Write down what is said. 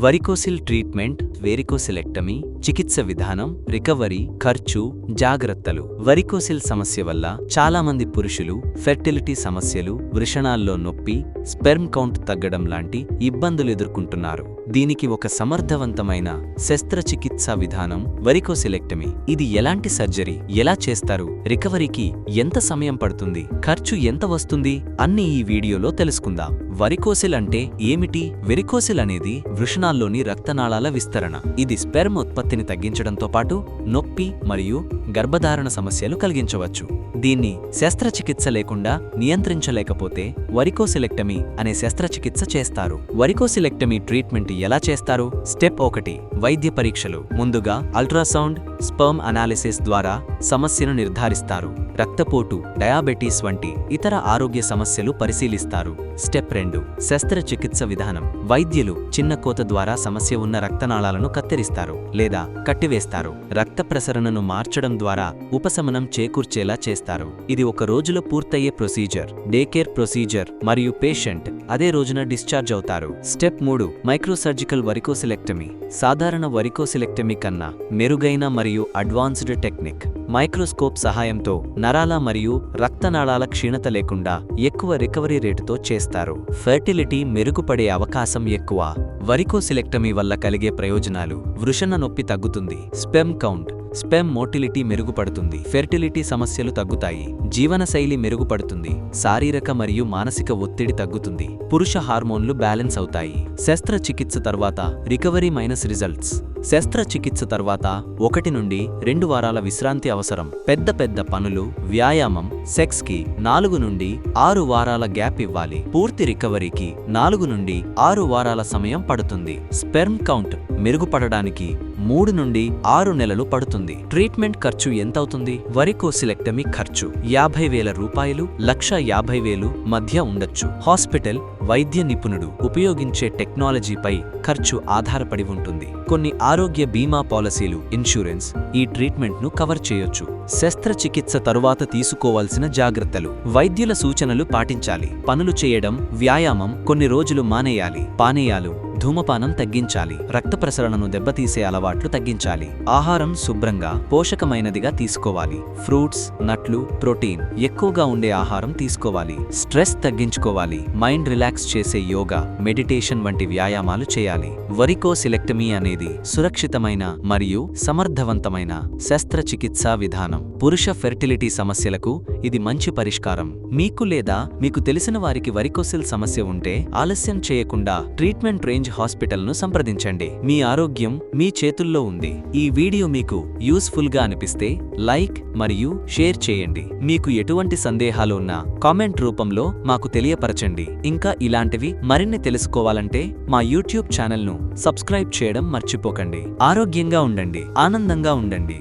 వరికోసిల్ treatment, వేరికోసిలెక్టమీ, చికిత్స విధానం, recovery, ఖర్చు, జాగ్రత్తలు. వరికోసిల్ సమస్య వల్ల చాలా మంది పురుషులు ఫెర్టిలిటీ సమస్యలు, వృషణాల్లో నొప్పి, స్పెర్మ్ కౌంట్ తగ్గడం లాంటి ఇబ్బందులు ఎదుర్కొంటున్నారు. దీనికి ఒక సమర్థవంతమైన శస్త్రచికిత్సా విధానం వరికోసిలెక్టమీ. ఇది ఎలాంటి సర్జరీ, ఎలా చేస్తారు, రికవరీకి ఎంత సమయం పడుతుంది, ఖర్చు ఎంత వస్తుంది అన్ని ఈ వీడియోలో తెలుసుకుందాం. వరికోసిల్ అంటే ఏమిటి? వెరికోసిల్ అనేది వృషణాల్లోని రక్తనాళాల విస్తరణ. ఇది స్పెర్మ్ ఉత్పత్తిని తగ్గించడంతో పాటు నొప్పి మరియు గర్భధారణ సమస్యలు కలిగించవచ్చు. దీన్ని శస్త్రచికిత్స లేకుండా నియంత్రించలేకపోతే వరికోసిలెక్టమీ అనే శస్త్రచికిత్స చేస్తారు. వరికోసిలెక్టమీ ట్రీట్మెంట్ ఎలా చేస్తారు? స్టెప్ 1, వైద్య పరీక్షలు. ముందుగా అల్ట్రాసౌండ్, స్పర్మ్ అనాలిసిస్ ద్వారా సమస్యను నిర్ధారిస్తారు. రక్తపోటు, డయాబెటీస్ వంటి ఇతర ఆరోగ్య సమస్యలు పరిశీలిస్తారు. స్టెప్ 2, శస్త్రచికిత్స విధానం. వైద్యులు చిన్న కోత ద్వారా సమస్య ఉన్న రక్తనాళాలను కత్తిరిస్తారు లేదా కట్టివేస్తారు. రక్త ప్రసరణను మార్చడం ద్వారా ఉపశమనం చేకూర్చేలా చేస్తారు. ఇది ఒక రోజులో పూర్తయ్యే ప్రొసీజర్, డే కేర్ ప్రొసీజర్, మరియు పేషెంట్ అదే రోజున డిశ్చార్జ్ అవుతారు. Step 3, microsurgical varicocelectomy. సాధారణ వరికోసిలెక్టమీ కన్నా మెరుగైన మరియు అడ్వాన్స్డ్ టెక్నిక్. మైక్రోస్కోప్ సహాయంతో నరాల మరియు రక్తనాళాల క్షీణత లేకుండా ఎక్కువ రికవరీ రేటుతో చేస్తారు. ఫెర్టిలిటీ మెరుగుపడే అవకాశం ఎక్కువ. వరికోసిలెక్టమీ వల్ల కలిగే ప్రయోజనాలు: వృషణ నొప్పి తగ్గుతుంది, స్పెర్మ్ కౌంట్, స్పెర్మ్ మోటిలిటీ మెరుగుపడుతుంది, ఫెర్టిలిటీ సమస్యలు తగ్గుతాయి, జీవనశైలి మెరుగుపడుతుంది, శారీరక మరియు మానసిక ఒత్తిడి తగ్గుతుంది, పురుష హార్మోన్లు బ్యాలెన్స్ అవుతాయి. శస్త్రచికిత్స తర్వాత రికవరీ మైనస్ రిజల్ట్స్. శస్త్రచికిత్స తర్వాత 1 నుండి 2 వారాల విశ్రాంతి అవసరం. పెద్ద పనులు, వ్యాయామం, సెక్స్కి 4 నుండి 6 వారాల గ్యాప్ ఇవ్వాలి. పూర్తి రికవరీకి 4 నుండి 6 వారాల సమయం పడుతుంది. స్పెర్మ్ కౌంట్ మెరుగుపడడానికి 3 నుండి 6 నెలలు పడుతుంది. ట్రీట్మెంట్ ఖర్చు ఎంతవుతుంది? వరికోసిలెక్టమీ ఖర్చు 50,000 రూపాయలు 1,50,000 మధ్య ఉండొచ్చు. హాస్పిటల్, వైద్య నిపుణుడు ఉపయోగించే టెక్నాలజీపై ఖర్చు ఆధారపడి ఉంటుంది. కొన్ని ఆరోగ్య బీమా పాలసీలు, ఇన్సూరెన్స్ ఈ ట్రీట్మెంట్ను కవర్ చేయొచ్చు. శస్త్రచికిత్స తరువాత తీసుకోవాల్సిన జాగ్రత్తలు. వైద్యుల సూచనలు పాటించాలి. పనులు చేయడం, వ్యాయామం కొన్ని రోజులు మానేయాలి. పానీయాలు, ధూమపానం తగ్గించాలి. రక్త ప్రసరణను దెబ్బతీసే అలవాట్లు తగ్గించాలి. ఆహారం శుభ్రంగా, పోషకమైనదిగా తీసుకోవాలి. ఫ్రూట్స్, నట్లు, ప్రోటీన్ ఎక్కువగా ఉండే ఆహారం తీసుకోవాలి. స్ట్రెస్ తగ్గించుకోవాలి. మైండ్ రిలాక్స్ చేసే యోగా, మెడిటేషన్ వంటి వ్యాయామాలు చేయాలి. వరికోసిలెక్టమీ అనేది సురక్షితమైన మరియు సమర్థవంతమైన శస్త్రచికిత్సా విధానం. పురుష ఫెర్టిలిటీ సమస్యలకు ఇది మంచి పరిష్కారం. మీకు లేదా మీకు తెలిసిన వారికి వరికోసిల్ సమస్య ఉంటే ఆలస్యం చేయకుండా ట్రీట్మెంట్ రేంజ్ హాస్పిటల్ను సంప్రదించండి. మీ ఆరోగ్యం మీ చేతుల్లో ఉంది. ఈ వీడియో మీకు యూస్ఫుల్ గా అనిపిస్తే లైక్ మరియు షేర్ చేయండి. మీకు ఎటువంటి సందేహాలు ఉన్నా కామెంట్ రూపంలో మాకు తెలియపరచండి. ఇంకా ఇలాంటివి మరిన్ని తెలుసుకోవాలంటే మా యూట్యూబ్ ఛానల్ను సబ్స్క్రైబ్ చేయడం మర్చిపోకండి. ఆరోగ్యంగా ఉండండి, ఆనందంగా ఉండండి.